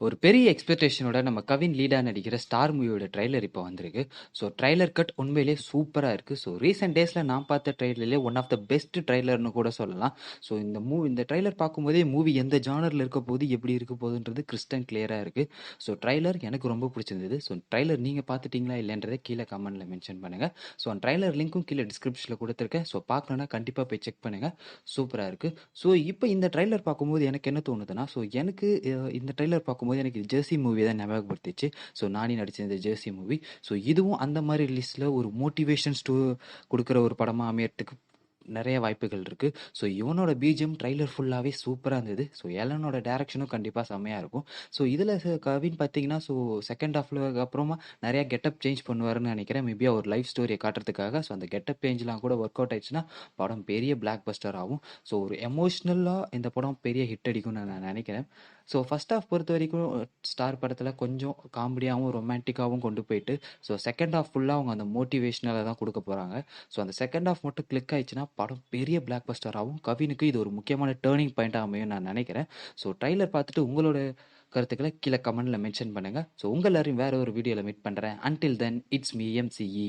ஒரு பெரிய எக்ஸ்பெக்டேஷனோட நம்ம கவின் லீடா நடிக்கிற ஸ்டார் மூவியோட ட்ரைலர் இப்போ வந்திருக்கு. ஸோ ட்ரைலர் கட் உண்மையிலேயே சூப்பராக இருக்குது. ஸோ ரீசெண்ட் டேஸில் நான் பார்த்த ட்ரைலர்லேயே ஒன் ஆஃப் த பெஸ்ட் ட்ரைலர்னு கூட சொல்லலாம். ஸோ இந்த ட்ரைலர் பார்க்கும்போதே மூவி எந்த ஜானரில் இருக்க போது எப்படி இருக்க போகுதுன்றது கிறிஸ்டன் கிளியராக இருக்குது. ஸோ ட்ரைலர் எனக்கு ரொம்ப பிடிச்சிருந்தது. ஸோ ட்ரைலர் நீங்கள் பார்த்துட்டீங்களா இல்லைன்றதை கீழே கமெண்ட்டில் மென்ஷன் பண்ணுங்கள். ஸோ அந்த ட்ரைலர் லிங்க்கும் கீழே டிஸ்கிரிப்ஷனில் கொடுத்துருக்கேன். ஸோ பார்க்கணுன்னா கண்டிப்பாக போய் செக் பண்ணுங்கள். சூப்பராக இருக்குது. ஸோ இப்போ இந்த ட்ரைலர் பார்க்கும்போது எனக்கு என்ன தோணுதுன்னா, ஸோ எனக்கு இந்த ட்ரைலர் பார்க்கும்போது எனக்கு ஜெர்சி மூவி தான் ஞாபகப்படுத்திச்சு. ஸோ நானி நடிச்ச இந்த ஜெர்சி மூவி. ஸோ இதுவும் அந்த மாதிரி லிஸ்ட்டில் ஒரு மோட்டிவேஷன் கொடுக்குற ஒரு படமாக அமையறதுக்கு நிறைய வாய்ப்புகள் இருக்கு. ஸோ இவனோட பிஜிஎம் ட்ரைலர் ஃபுல்லாகவே சூப்பராக இருந்தது. ஸோ எலனோட டேரக்ஷனும் கண்டிப்பாக செம்மையாக இருக்கும். ஸோ இதில் கவின் பார்த்தீங்கன்னா, ஸோ செகண்ட் ஹாஃப்ல அப்புறமா நிறையா கெட்டப் சேஞ்ச் பண்ணுவாருன்னு நினைக்கிறேன். மேபி அவர் லைஃப் ஸ்டோரியை காட்டுறதுக்காக. ஸோ அந்த கெட்டப் சேஞ்ச்லாம் கூட ஒர்க் அவுட் ஆயிடுச்சுன்னா படம் பெரிய பிளாக் பஸ்டர் ஆகும். ஸோ ஒரு எமோஷ்னலாக இந்த படம் பெரிய ஹிட் அடிக்கும்னு நான் நினைக்கிறேன். ஸோ ஃபர்ஸ்ட் ஹாஃப் பொறுத்த வரைக்கும் ஸ்டார் படத்தில் கொஞ்சம் காமெடியாகவும் ரொமான்டிக்காகவும் கொண்டு போயிட்டு, ஸோ செகண்ட் ஹாஃப் ஃபுல்லாக அவங்க அந்த மோட்டிவேஷனலாக தான் கொடுக்க போகிறாங்க. ஸோ அந்த செகண்ட் ஹாஃப் மட்டும் கிளிக் ஆயிடுச்சுன்னா படம் பெரிய பிளாக் பஸ்டர் ஆகும். கவினுக்கு இது ஒரு முக்கியமான டேர்னிங் பாயிண்டாக அமையும் நான் நினைக்கிறேன். ஸோ ட்ரைலர் பார்த்துட்டு உங்களோட கருத்துக்களை கீழே கமெண்ட்டில் மென்ஷன் பண்ணுங்கள். ஸோ உங்கள் எல்லாரையும் வேற ஒரு வீடியோவில் மீட் பண்ணுறேன். Until then it's me MCE.